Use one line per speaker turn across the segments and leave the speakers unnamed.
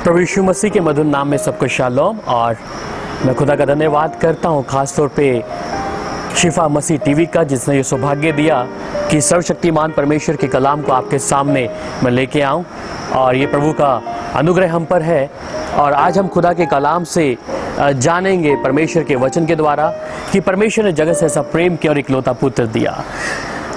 प्रभु यीशु मसीह के मधुर नाम में सबको शालोम। और मैं खुदा का धन्यवाद करता हूँ खास तौर पे शिफा मसीह टीवी का, जिसने ये सौभाग्य दिया कि सर्वशक्तिमान परमेश्वर के कलाम को आपके सामने मैं लेके आऊँ। और ये प्रभु का अनुग्रह हम पर है। और आज हम खुदा के कलाम से जानेंगे परमेश्वर के वचन के द्वारा कि परमेश्वर ने जगत से ऐसा प्रेम किया और इकलौता पुत्र दिया।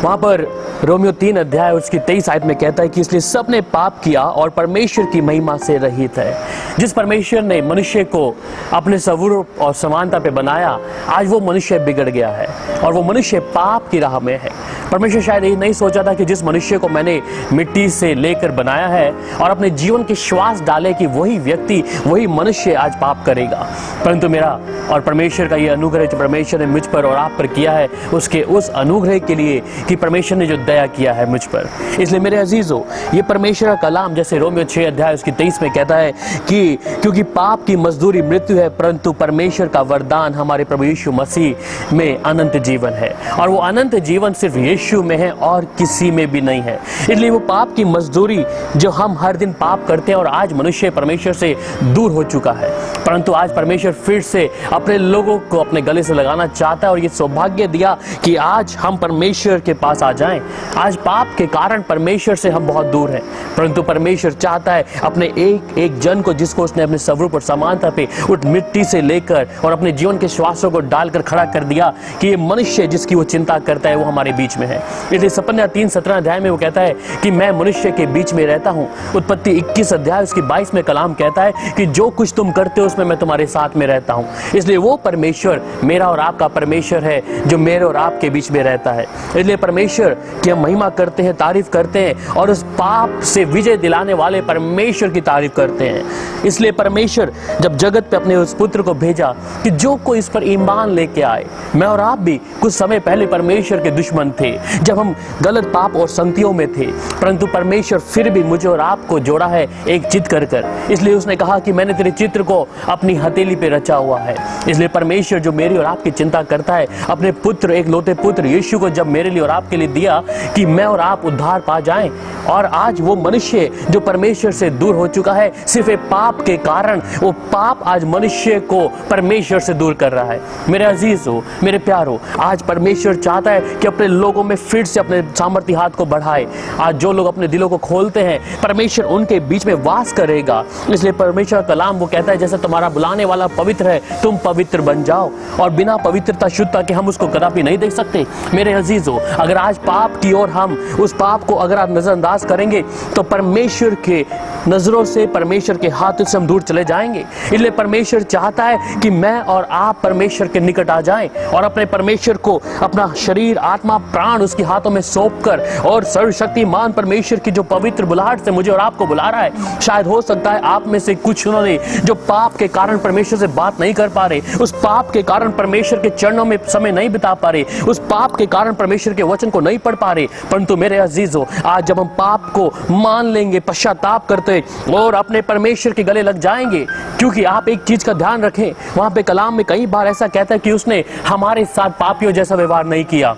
वहाँ पर रोमियो 3 अध्याय उसकी 23 आयत में कहता है कि इसलिए सबने पाप किया और परमेश्वर की महिमा से रहित है। जिस परमेश्वर ने मनुष्य को अपने स्वरूप और समानता पे बनाया, आज वो मनुष्य बिगड़ गया है और वो मनुष्य पाप की राह में है। परमेश्वर शायद ये नहीं सोचा था कि जिस मनुष्य को मैंने मिट्टी से लेकर बनाया है और अपने जीवन के श्वास डाले कि वही व्यक्ति, वही मनुष्य आज पाप करेगा। परंतु मेरा और परमेश्वर का ये अनुग्रह जो परमेश्वर ने मुझ पर और आप पर किया है, उसके उस अनुग्रह के लिए कि परमेश्वर ने जो दया किया है मुझ पर। इसलिए मेरे अजीजों, ये परमेश्वर का कलाम जैसे रोमियो 6 अध्याय उसकी 23 में कहता है कि क्योंकि पाप की मजदूरी मृत्यु है, परंतु परमेश्वर का वरदान हमारे प्रभु यीशु मसीह में अनंत जीवन है। और वो अनंत जीवन सिर्फ यीशु में है और किसी में भी नहीं है। इसलिए वो पाप की मजदूरी जो हम हर दिन पाप करते हैं, और आज मनुष्य परमेश्वर से दूर हो चुका है, परंतु आज परमेश्वर फिर से अपने लोगों को अपने गले से लगाना चाहता है। और ये सौभाग्य दिया कि आज हम परमेश्वर के पास आ जाएं। आज पाप के कारण परमेश्वर से हम बहुत दूर हैं, परंतु परमेश्वर चाहता है अपने एक एक जन को, जिसको उसने अपने स्वरूप और समानता पे उठ मिट्टी से लेकर और अपने जीवन के श्वासों को डालकर खड़ा कर दिया कि ये मनुष्य जिसकी वो चिंता करता है वो हमारे बीच में है। इसलिए सपन्या 3:17 अध्याय में वो कहता है कि मैं मनुष्य के बीच में रहता हूँ। उत्पत्ति 21 अध्याय उसकी 22 में कलाम कहता है कि जो कुछ तुम करते हो उसमें मैं तुम्हारे साथ में रहता हूँ। इसलिए वो परमेश्वर मेरा और आपका परमेश्वर है जो मेरे और आपके बीच में रहता है। इसलिए परमेश्वर की हम महिमा करते हैं, तारीफ करते हैं और उस पाप से विजय दिलाने वाले परमेश्वर की तारीफ करते हैं। इसलिए परमेश्वर जब जगत पे अपने उस पुत्र को भेजा कि जो कोई इस पर ईमान लेके आए। मैं और आप भी कुछ समय पहले परमेश्वर के दुश्मन थे, जब हम गलत पाप और संगतियों में थे, परंतु परमेश्वर फिर भी मुझे और आपको जोड़ा है एक चित कर कर। इसलिए उसने कहा कि मैंने तेरे चित्र को अपनी हथेली पे रचा हुआ है। इसलिए परमेश्वर जो मेरी और आपकी चिंता करता है, अपने पुत्र, एक लौते पुत्र यीशु को जब मेरे लिए और आपके लिए दिया कि मैं और आप उद्धार पा जाएं। और आज वो मनुष्य जो परमेश्वर से दूर हो चुका है, सिर्फ एक पाप के कारण, वो पाप आज मनुष्य को परमेश्वर से दूर कर रहा है। मेरे अजीजों, मेरे प्यारों, आज परमेश्वर चाहता है कि अपने लोगों में फिर से अपने सामर्थ्य हाथ को बढ़ाए। आज जो लोग अपने दिलों को खोलते हैं, परमेश्वर उनके बीच में वास करेगा। इसलिए परमेश्वर का कलाम वो कहता है जैसे तुम्हारा बुलाने वाला पवित्र है, तुम पवित्र बन जाओ। और बिना पवित्रता, शुद्धता के हम उसको कदापि नहीं देख सकते। मेरे अजीजों, अगर आज पाप की ओर हम उस पाप को अगर आप नजरअंदाज करेंगे तो परमेश्वर के नजरों से, परमेश्वर के हाथों से हम दूर चले जाएंगे। इसलिए परमेश्वर चाहता है कि मैं और आप परमेश्वर के निकट आ जाएं और अपने परमेश्वर को अपना शरीर, आत्मा, प्राण उसके हाथों में सौंप कर, और सर्वशक्तिमान परमेश्वर की जो पवित्र बुलाहट से मुझे और आपको बुला रहा है। शायद हो सकता है आप में से कुछ उन्होंने जो पाप के कारण परमेश्वर से बात नहीं कर पा रहे, उस पाप के कारण परमेश्वर के चरणों में समय नहीं बिता पा रहे, उस पाप के कारण परमेश्वर के वचन को नहीं पढ़ पा रहे। परंतु मेरे अजीजों, आज जब हम पाप को मान लेंगे, पश्चाताप करते और अपने परमेश्वर के गले लग जाएंगे, क्योंकि आप एक चीज का ध्यान रखें, वहां पे कलाम में कई बार ऐसा कहता है कि उसने हमारे साथ पापियों जैसा व्यवहार नहीं किया।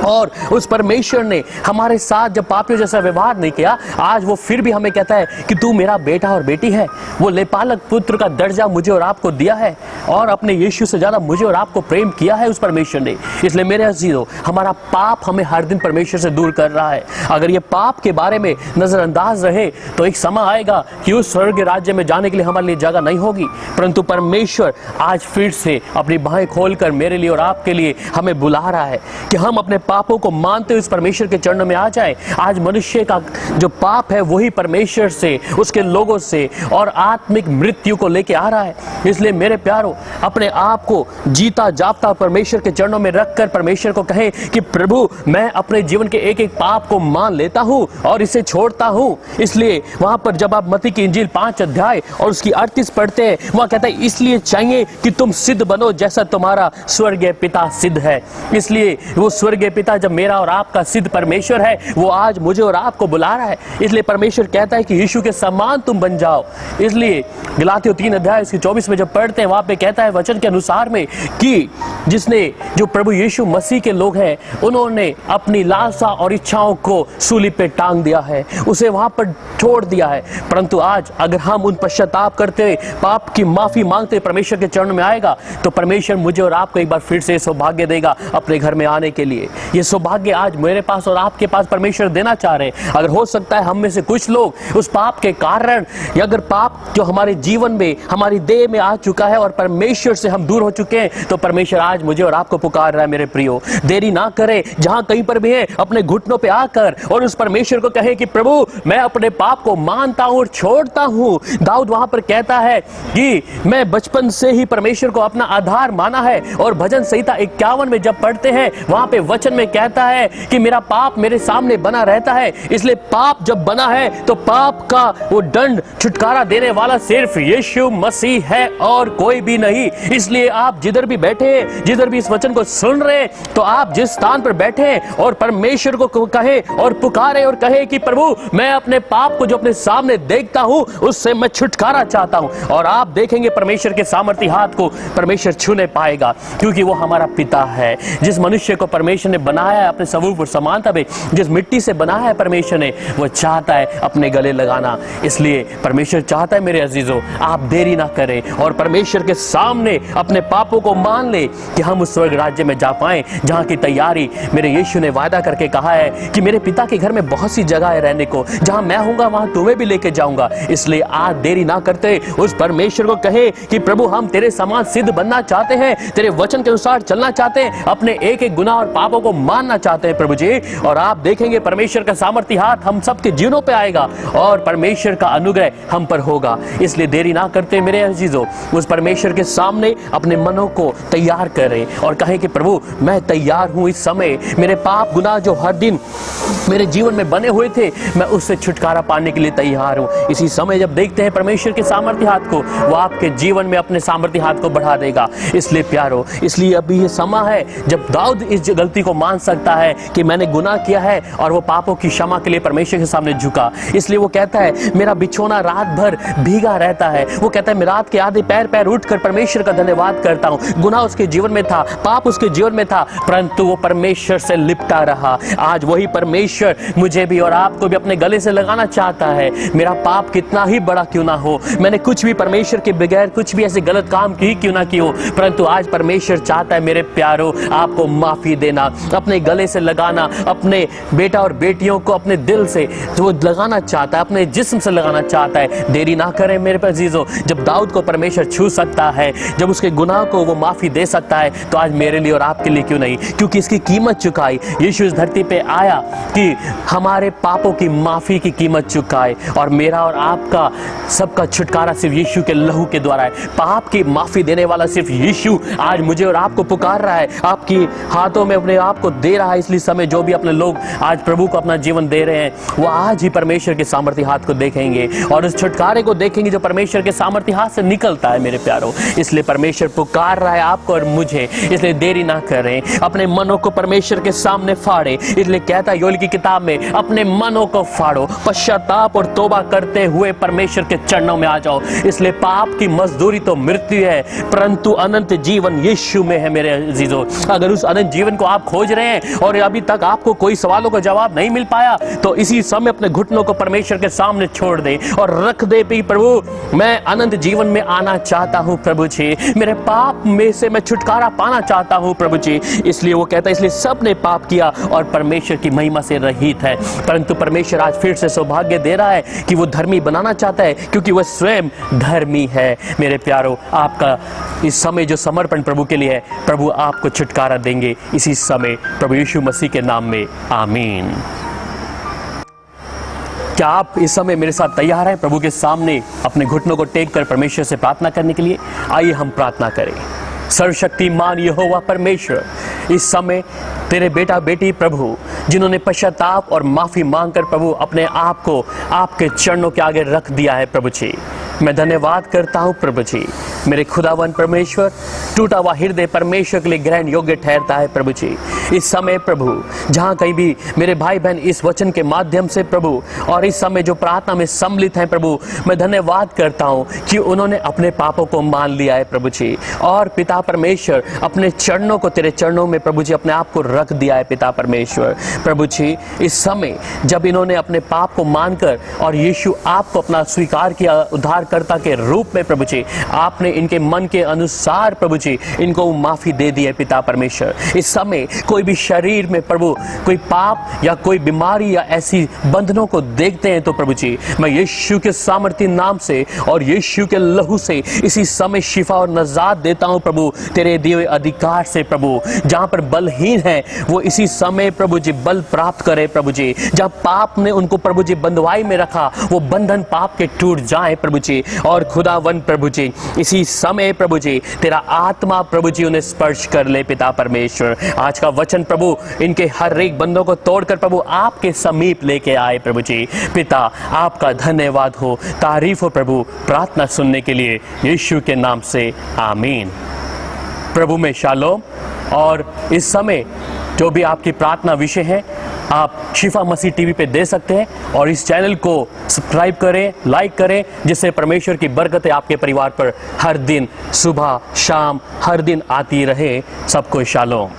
और उस परमेश्वर ने हमारे साथ जब पापियों जैसा व्यवहार नहीं किया, आज वो फिर भी हमें कहता है कि तू मेरा बेटा और बेटी है। वो लेपालक पुत्र का दर्जा मुझे और आपको दिया है और अपने यीशु से ज्यादा मुझे और आपको प्रेम किया है उस परमेश्वर ने। इसलिए मेरे अजीजों, हमारा पाप हमें हर दिन परमेश्वर से दूर कर रहा है। अगर ये पाप के बारे में नजरअंदाज रहे तो एक समय आएगा कि उस स्वर्ग राज्य में जाने के लिए हमारे लिए जगह नहीं होगी। परंतु परमेश्वर आज फिर से अपनी बाहें खोलकर मेरे लिए और आपके लिए हमें बुला रहा है कि हम अपने पापों को मानते हुए इस परमेश्वर के चरणों में आ जाए। आज मनुष्य का जो पाप है वही परमेश्वर से, उसके लोगों से और आत्मिक मृत्यु को लेके आ रहा है। इसलिए मेरे प्यारों, अपने आप को जीता जागता परमेश्वर के चरणों में रखकर परमेश्वर को कहें कि प्रभु, मैं अपने जीवन के एक एक पाप को मान लेता हूं और इसे छोड़ता हूं। इसलिए वहां पर जब आप मत्ती की इंजील 5 अध्याय और उसकी 38 पढ़ते हैं, वहां कहता है इसलिए चाहिए कि तुम सिद्ध बनो जैसा तुम्हारा स्वर्गीय पिता सिद्ध है। इसलिए वो स्वर्गीय पिता जब मेरा और आपका सिद्ध परमेश्वर है, वो आज मुझे और आपको बुला रहा है। इसलिए परमेश्वर कहता है कि यीशु के समान तुम बन जाओ। इसलिए गलातियों 3 अध्याय इसके 24 में जब पढ़ते हैं, वहां पे कहता है वचन के अनुसार में कि जो प्रभु यीशु मसीह के लोग हैं, उन्होंने अपनी लालसा और इच्छाओं को सूली पे टांग दिया है, उसे वहां पर छोड़ दिया है। परंतु आज अगर हम उन पश्चाताप करते, पाप की माफी मांगते परमेश्वर के चरण में आएगा, तो परमेश्वर मुझे और आपको एक बार फिर से सौभाग्य देगा अपने घर में आने के लिए। ये सौभाग्य आज मेरे पास और आपके पास परमेश्वर देना चाह रहे हैं। अगर हो सकता है हम में से कुछ लोग उस पाप के कारण, या अगर पाप जो हमारे जीवन में, हमारी देह में आ चुका है और परमेश्वर से हम दूर हो चुके हैं, तो परमेश्वर आज मुझे और आपको पुकार रहा है। मेरे प्रियो, देरी ना करें, जहां कहीं पर भी है अपने घुटनों पे आकर और उस परमेश्वर को कहे कि प्रभु मैं अपने पाप को मानता हूं और छोड़ता हूं। दाऊद वहां पर कहता है कि मैं बचपन से ही परमेश्वर को अपना आधार माना है। और भजन संहिता 51 में जब पढ़ते हैं, वहां पे वचन में कहता है कि मेरा पाप मेरे सामने बना रहता है। इसलिए पाप जब बना है तो पाप का वो दंड छुटकारा देने वाला सिर्फ यीशु मसीह है और कोई भी नहीं। इसलिए आप जिधर भी बैठे, जिधर भी इस वचन को सुन रहे, तो आप जिस स्थान पर बैठे और परमेश्वर को कहे और पुकारे और कहे कि प्रभु मैं अपने पाप को जो अपने सामने देखता हूं, उससे मैं छुटकारा चाहता हूं। और आप देखेंगे परमेश्वर के सामर्थी हाथ को परमेश्वर छूने पाएगा, क्योंकि वो हमारा पिता है। जिस मनुष्य को परमेश्वर ने बनाया है अपने स्वरूप और समानता में, जिस मिट्टी से बनाया है परमेश्वर ने, वो चाहता है अपने गले लगाना। इसलिए परमेश्वर चाहता है मेरे अजीजों, आप देरी ना करें और परमेश्वर के सामने अपने पापों को मान ले कि हम उस स्वर्ग राज्य में जा पाएं, जहां की तैयारी मेरे यीशु ने वायदा करके कहा है कि मेरे पिता के घर में बहुत सी जगह है रहने को, जहां मैं हूंगा वहां तुम्हें भी लेके जाऊंगा। इसलिए आज देरी ना करते उस परमेश्वर को कहे कि प्रभु हम तेरे समान सिद्ध बनना चाहते हैं, तेरे वचन के अनुसार चलना चाहते हैं, अपने एक एक गुनाह और पापों को मानना चाहते हैं प्रभु जी। और आप देखेंगे परमेश्वर का सामर्थी हाथ हम सबके जीवनों पे आएगा और परमेश्वर का अनुग्रह हम पर होगा। इसलिए देरी ना करते मेरे अजीजों, उस परमेश्वर के सामने अपने मनों को तैयार करें और कहें कि प्रभु मैं तैयार हूं। इस समय मेरे पाप गुनाह जो हर दिन मेरे जीवन में बने हुए थे, मैं उससे छुटकारा पाने के लिए तैयार हूं। इसी समय जब देखते हैं परमेश्वर के सामर्थ्य हाथ को, वो आपके जीवन में अपने सामर्थ्य हाथ को बढ़ा देगा। इसलिए प्यारो, इसलिए अभी ये समय है जब दाऊद इस गलती को मान सकता है कि मैंने गुनाह किया है, और वो पापों की क्षमा के लिए परमेश्वर के सामने झुका। इसलिए वो कहता है मेरा बिछौना रात भर भीगा रहता है। वो कहता है मैं रात के आधे पैर उठकर परमेश्वर का धन्यवाद करता हूं। गुनाह उसके जीवन में था, पाप उसके जीवन में था, परंतु वो परमेश्वर से लिपटा रहा। आज वही परमेश्वर मुझे भी और आपको भी अपने गले से लगाना चाहता है। मेरा पाप कितना ही बड़ा क्यों ना हो, मैंने कुछ भी परमेश्वर के बगैर कुछ भी ऐसे गलत काम की क्यों ना की हो, परंतु आज परमेश्वर चाहता है मेरे प्यारो आपको माफी देना, अपने गले से लगाना, अपने बेटा और बेटियों को अपने दिल से वो लगाना चाहता है, अपने जिस्म से लगाना चाहता है। देरी ना करें मेरे अजीजों, जब दाऊद को परमेश्वर छू सकता है, जब उसके गुनाह को वो माफी दे सकता है, तो आज मेरे लिए और आपके लिए क्यों नहीं, क्योंकि इसकी कीमत चुकाई। यीशु इस धरती पे आया कि हमारे पापों की माफी की कीमत चुकाए, और मेरा और आपका सबका छुटकारा सिर्फ यीशु के लहू के द्वारा है। पाप की माफी देने वाला सिर्फ यीशु आज मुझे और आपको पुकार रहा है, आपकी हाथों में अपने आप को दे रहा है। इसलिए समय जो भी अपने लोग आज प्रभु को अपना जीवन दे रहे हैं, वो आज ही परमेश्वर के सामर्थ्य हाथ को देखेंगे और उस छुटकारे को देखेंगे जो परमेश्वर के सामर्थ्य हाथ से निकलता है मेरे प्यारो। इसलिए परमेश्वर पुकार रहा है आपको और मुझे, इसलिए देरी ना करें, अपने मनों को परमेश्वर के सामने फाड़े। इसलिए कहता है योएल की किताब में, अपने मनों को फाड़ो, पश्चाताप और तौबा करते हुए परमेश्वर के चरणों में आ जाओ। इसलिए पाप की मजदूरी तो मृत्यु है, परंतु अनंत जीवन यीशु में है मेरे अजीजों। अगर उस अनंत जीवन को आप खोज रहे हैं और अभी तक आपको कोई सवालों का जवाब नहीं मिल पाया, तो इसी समय अपने घुटनों को परमेश्वर के सामने छोड़ दे और रख दे भी, प्रभु मैं अनंत जीवन में आना चाहता हूं प्रभु जी, मेरे पाप में से मैं छुटकारा पाना चाहता हूं प्रभु जी। इसलिए वो कहता है, इसलिए सब ने पाप किया और परमेश्वर की महिमा से रहित है, परंतु परमेश्वर आज फिर से सौभाग्य दे रहा है कि वो धर्मी बनाना चाहता है, क्योंकि वह स्वयं धर्मी है। मेरे प्यारो, आपका इस समय जो समर्पण प्रभु के लिए है, प्रभु आपको छुटकारा देंगे इसी समय प्रभु यीशु मसीह के नाम में, आमीन। क्या आप इस समय मेरे साथ तैयार हैं प्रभु के सामने अपने घुटनों को टेक कर परमेश्वर से प्रार्थना करने के लिए? आइए हम प्रार्थना करें। सर्वशक्तिमान यहोवा परमेश्वर, इस समय तेरे बेटा बेटी प्रभु जिन्होंने पश्चाताप और माफी मांगकर प्रभु अपने आप को आपके चरणों के आगे रख दिया है प्रभु जी, मैं धन्यवाद करता हूँ प्रभु जी। मेरे खुदावन परमेश्वर, टूटा हुआ हृदय परमेश्वर के लिए ग्रहण योग्य ठहरता है प्रभु जी। इस समय प्रभु, जहाँ कहीं भी मेरे भाई बहन इस वचन के माध्यम से प्रभु और इस समय जो प्रार्थना में सम्मिलित हैं प्रभु, मैं धन्यवाद करता हूँ कि उन्होंने अपने पापों को मान लिया है प्रभु जी। और पिता परमेश्वर, अपने चरणों को तेरे चरणों में प्रभु जी अपने आप को रख दिया है पिता परमेश्वर। प्रभु जी, इस समय जब इन्होंने अपने पाप को मानकर और यीशु आपको अपना स्वीकार किया उद्धारकर्ता के रूप में प्रभु जी, आपने इनके मन के अनुसार प्रभु जी इनको माफी दे दी है पिता परमेश्वर। इस समय कोई भी शरीर में प्रभु कोई पाप या कोई बीमारी या ऐसी बंधनों को देखते हैं तो प्रभु जी, मैं यीशु के सामर्थी नाम से और यीशु के लहू से इसी समय शिफा और नजात देता हूं प्रभु, तेरे दिए हुए अधिकार से प्रभु। जहां पर बलहीन है वो इसी समय प्रभु जी बल प्राप्त करे प्रभु जी। जहां पाप ने उनको प्रभु जी बंधुआई में रखा, वो बंधन पाप के टूट जाए प्रभु जी। और खुदावन प्रभु जी, इसी समय प्रभु जी तेरा आत्मा प्रभु जी उन्हें स्पर्श कर ले पिता परमेश्वर। आज का वचन प्रभु इनके हर एक बंधों को तोड़कर प्रभु आपके समीप लेके आए प्रभु जी। पिता, आपका धन्यवाद हो, तारीफ हो प्रभु, प्रार्थना सुनने के लिए यीशु के नाम से आमीन। प्रभु में शालोम। और इस समय जो भी आपकी प्रार्थना विषय है आप शिफा मसीह टीवी पे दे सकते हैं, और इस चैनल को सब्सक्राइब करें, लाइक करें, जिससे परमेश्वर की बरकतें आपके परिवार पर हर दिन सुबह शाम हर दिन आती रहे। सबको शालोम।